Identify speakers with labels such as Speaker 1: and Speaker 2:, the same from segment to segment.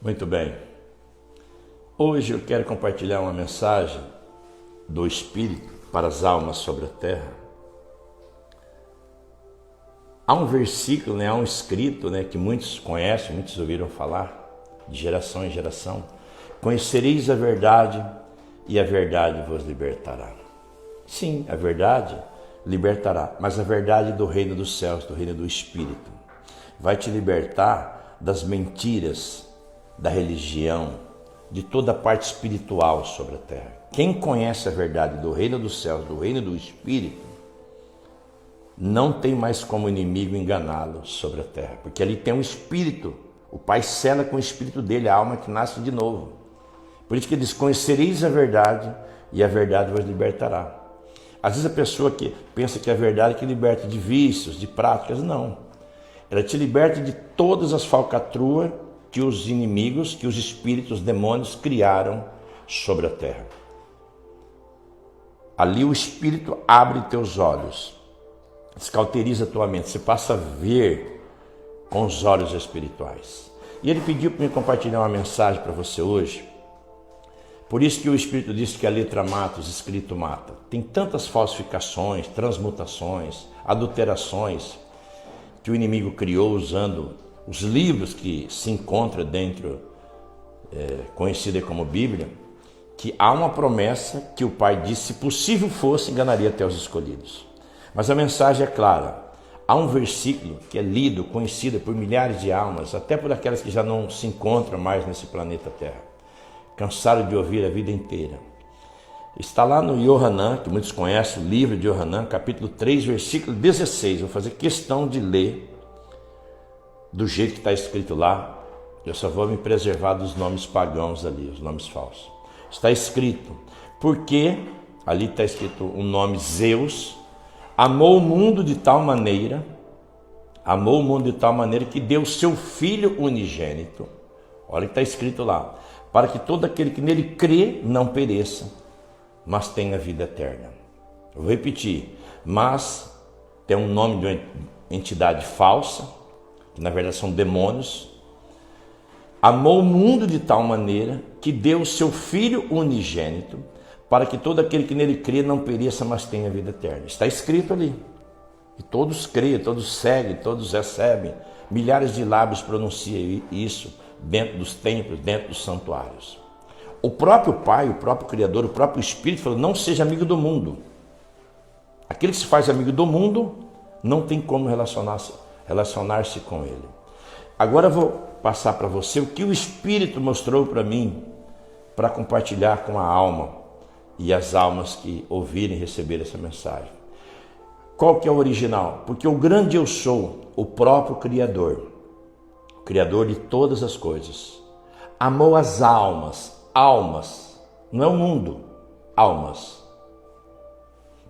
Speaker 1: Muito bem. Hoje eu quero compartilhar uma mensagem do Espírito para as almas sobre a terra. Há um versículo, há um escrito que muitos conhecem, muitos ouviram falar, de geração em geração. Conhecereis a verdade e a verdade vos libertará. Sim, a verdade libertará, mas a verdade do reino dos céus, do reino do Espírito, vai te libertar das mentiras da religião, de toda a parte espiritual sobre a terra. Quem conhece a verdade do reino dos céus, do reino do Espírito, não tem mais como inimigo enganá-lo sobre a terra, porque ali tem um Espírito, o Pai sela com o Espírito dele, a alma que nasce de novo. Por isso que ele diz, conhecereis a verdade e a verdade vos libertará. Às vezes a pessoa que pensa que a verdade é que liberta de vícios, de práticas, não. Ela te liberta de todas as falcatruas que os inimigos, que os espíritos, demônios criaram sobre a terra. Ali o Espírito abre teus olhos, descauteriza a tua mente, você passa a ver com os olhos espirituais. E ele pediu para me compartilhar uma mensagem para você hoje. Por isso que o Espírito disse que a letra mata, os escritos mata. Tem tantas falsificações, transmutações, adulterações que o inimigo criou usando os livros que se encontram dentro, conhecida como Bíblia, que há uma promessa que o Pai disse, se possível fosse, enganaria até os escolhidos. Mas a mensagem é clara. Há um versículo que é lido, conhecido por milhares de almas, até por aquelas que já não se encontram mais nesse planeta Terra. Cansaram de ouvir a vida inteira. Está lá no Yohanan, que muitos conhecem, o livro de Yohanan, capítulo 3, versículo 16. Vou fazer questão de ler do jeito que está escrito lá. Eu só vou me preservar dos nomes pagãos ali, os nomes falsos. Está escrito, porque, ali está escrito o nome Zeus, amou o mundo de tal maneira que deu o seu Filho unigênito. Olha o que está escrito lá. Para que todo aquele que nele crê não pereça, mas tenha vida eterna. Eu vou repetir. Mas tem um nome de uma entidade falsa, que na verdade são demônios. Amou o mundo de tal maneira que deu o seu Filho unigênito, para que todo aquele que nele crê não pereça, mas tenha vida eterna. Está escrito ali. E todos creem, todos seguem, todos recebem. Milhares de lábios pronunciam isso dentro dos templos, dentro dos santuários. O próprio Pai, o próprio Criador, o próprio Espírito falou, não seja amigo do mundo. Aquele que se faz amigo do mundo não tem como relacionar-se com ele. Agora eu vou passar para você o que o Espírito mostrou para mim, para compartilhar com a alma e as almas que ouvirem receber essa mensagem. Qual que é o original? Porque o grande eu sou, o próprio Criador, o Criador de todas as coisas, amou as almas, não é o mundo, almas.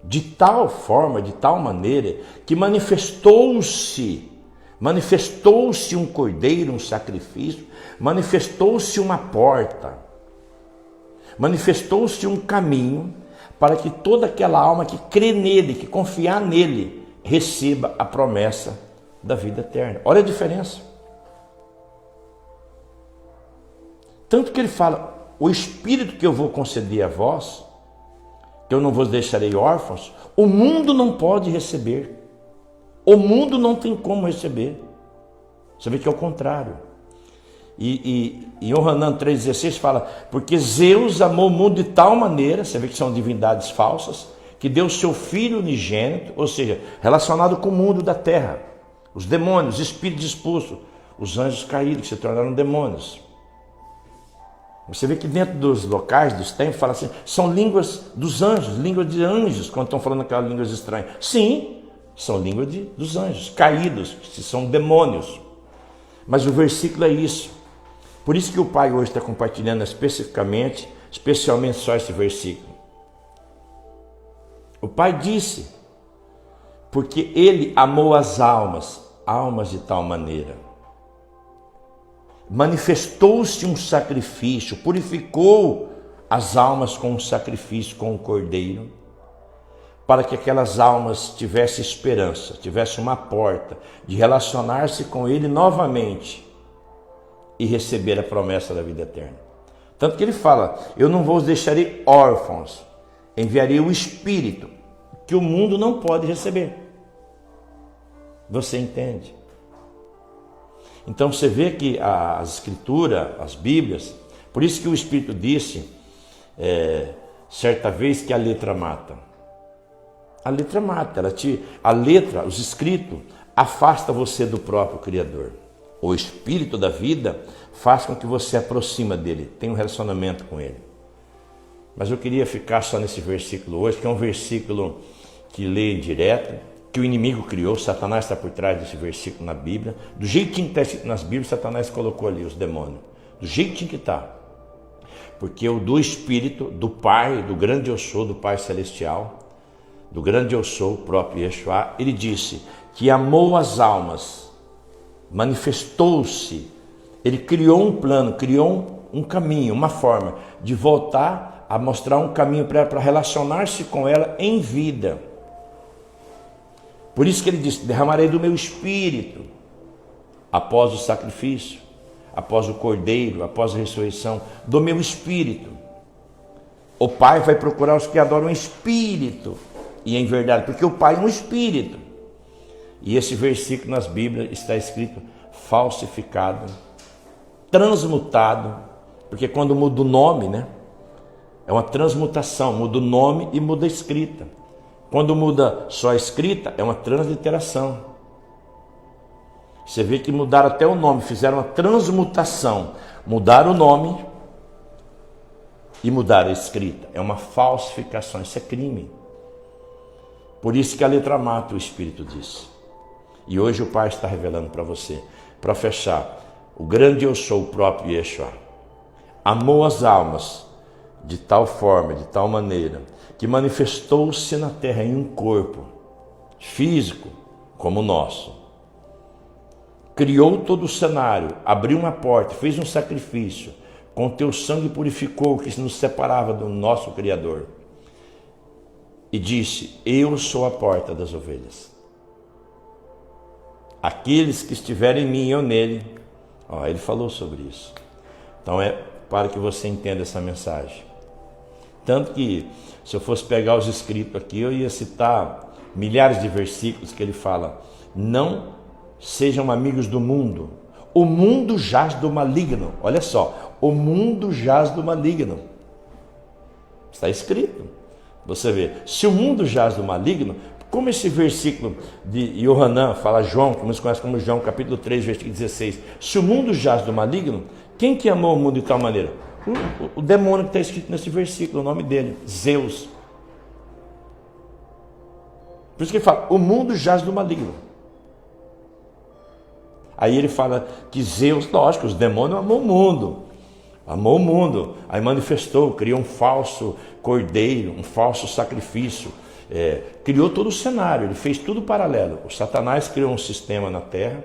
Speaker 1: De tal forma, de tal maneira, que manifestou-se um cordeiro, um sacrifício, manifestou-se uma porta, manifestou-se um caminho para que toda aquela alma que crê nele, que confiar nele, receba a promessa da vida eterna. Olha a diferença. Tanto que ele fala, o Espírito que eu vou conceder a vós, que eu não vos deixarei órfãos, o mundo não pode receber. O mundo não tem como receber. Você vê que é o contrário. E em Yohanan 3,16 fala, porque Zeus amou o mundo de tal maneira, você vê que são divindades falsas, que deu o seu Filho unigênito, ou seja, relacionado com o mundo da terra, os demônios, os espíritos expulsos, os anjos caídos que se tornaram demônios. Você vê que dentro dos locais, dos templos, fala assim, são línguas dos anjos, línguas de anjos, quando estão falando aquelas línguas estranhas. Sim, são línguas dos anjos, caídos, que são demônios. Mas o versículo é isso. Por isso que o Pai hoje está compartilhando especialmente só esse versículo. O Pai disse, porque Ele amou as almas de tal maneira. Manifestou-se um sacrifício, purificou as almas com um sacrifício, com um cordeiro, para que aquelas almas tivessem esperança, tivessem uma porta de relacionar-se com Ele novamente, e receber a promessa da vida eterna. Tanto que ele fala, eu não vos deixarei órfãos, enviarei o Espírito, que o mundo não pode receber. Você entende? Então você vê que as Escrituras, as Bíblias, por isso que o Espírito disse, certa vez, que a letra mata. A letra mata, a letra, os escritos, afasta você do próprio Criador. O Espírito da vida faz com que você aproxima dele, tenha um relacionamento com ele. Mas eu queria ficar só nesse versículo hoje, que é um versículo que lê direto, que o inimigo criou, Satanás está por trás desse versículo na Bíblia. Do jeitinho que está escrito nas Bíblias, Satanás colocou ali os demônios. Do jeitinho que está. Porque o do Espírito, do Pai, do grande eu sou, do Pai Celestial, do grande eu sou, o próprio Yeshua, ele disse que amou as almas, manifestou-se, ele criou um plano, criou um caminho, uma forma de voltar a mostrar um caminho para ela, para relacionar-se com ela em vida. Por isso que ele disse, derramarei do meu Espírito, após o sacrifício, após o Cordeiro, após a ressurreição, do meu Espírito. O Pai vai procurar os que adoram o Espírito, e em verdade, porque o Pai é um Espírito. E esse versículo nas Bíblias está escrito falsificado, transmutado, porque quando muda o nome, né? É uma transmutação, muda o nome e muda a escrita. Quando muda só a escrita, é uma transliteração. Você vê que mudaram até o nome, fizeram uma transmutação, mudaram o nome e mudaram a escrita. É uma falsificação, isso é crime. Por isso que a letra mata, o Espírito disse. E hoje o Pai está revelando para você, para fechar, o grande eu sou, o próprio Yeshua, amou as almas de tal forma, de tal maneira, que manifestou-se na terra em um corpo físico como o nosso. Criou todo o cenário, abriu uma porta, fez um sacrifício, com teu sangue purificou o que nos separava do nosso Criador. E disse, eu sou a porta das ovelhas. Aqueles que estiverem em mim e eu nele. Ele falou sobre isso. Então é para que você entenda essa mensagem. Tanto que, se eu fosse pegar os escritos aqui, eu ia citar milhares de versículos que ele fala, não sejam amigos do mundo. O mundo jaz do maligno. Olha só, o mundo jaz do maligno. Está escrito. Você vê, se o mundo jaz do maligno, como esse versículo de Yohanan fala João, que muitos conhecem como João, capítulo 3, versículo 16, se o mundo jaz do maligno, quem que amou o mundo de tal maneira? O demônio que está escrito nesse versículo, o nome dele, Zeus. Por isso que ele fala, o mundo jaz do maligno. Aí ele fala que Zeus, lógico, os demônios amou o mundo, aí manifestou, criou um falso cordeiro, um falso sacrifício, criou todo o cenário, ele fez tudo paralelo. O Satanás criou um sistema na terra,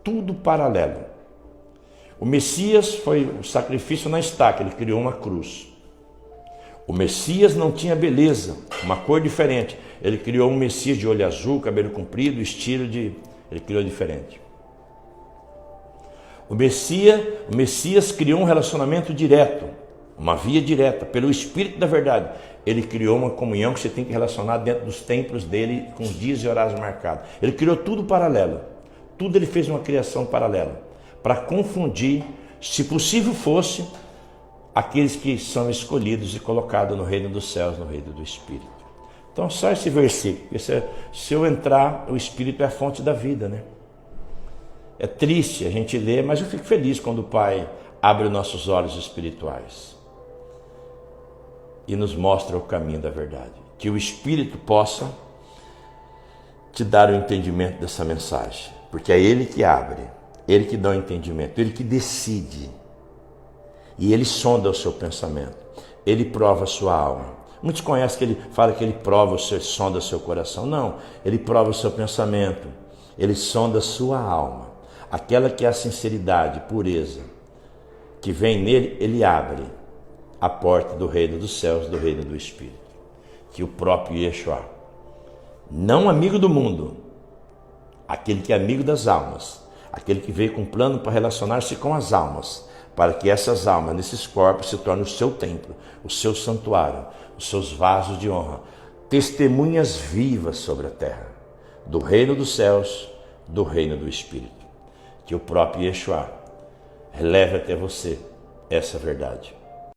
Speaker 1: tudo paralelo. O Messias foi o sacrifício na estaca, ele criou uma cruz. O Messias não tinha beleza, uma cor diferente, ele criou um Messias de olho azul, cabelo comprido, ele criou diferente. O Messias criou um relacionamento direto, uma via direta, pelo Espírito da verdade. Ele criou uma comunhão que você tem que relacionar dentro dos templos dele, com os dias e horários marcados. Ele criou tudo paralelo, tudo ele fez uma criação paralela, para confundir, se possível fosse, aqueles que são escolhidos e colocados no reino dos céus, no reino do Espírito. Então só esse versículo, se eu entrar, o Espírito é a fonte da vida, né? É triste a gente ler, mas eu fico feliz quando o Pai abre os nossos olhos espirituais e nos mostra o caminho da verdade. Que o Espírito possa te dar o entendimento dessa mensagem, porque é Ele que abre, Ele que dá o entendimento, Ele que decide. E Ele sonda o seu pensamento, Ele prova a sua alma. Muitos conhecem que Ele fala que Ele prova, sonda o seu coração. Não, Ele prova o seu pensamento, Ele sonda a sua alma. Aquela que é a sinceridade, pureza, que vem nele, ele abre a porta do reino dos céus, do reino do Espírito. Que o próprio Yeshua, não amigo do mundo, aquele que é amigo das almas, aquele que veio com um plano para relacionar-se com as almas, para que essas almas, nesses corpos, se tornem o seu templo, o seu santuário, os seus vasos de honra, testemunhas vivas sobre a terra, do reino dos céus, do reino do Espírito. Que o próprio Yeshua releve até você essa verdade.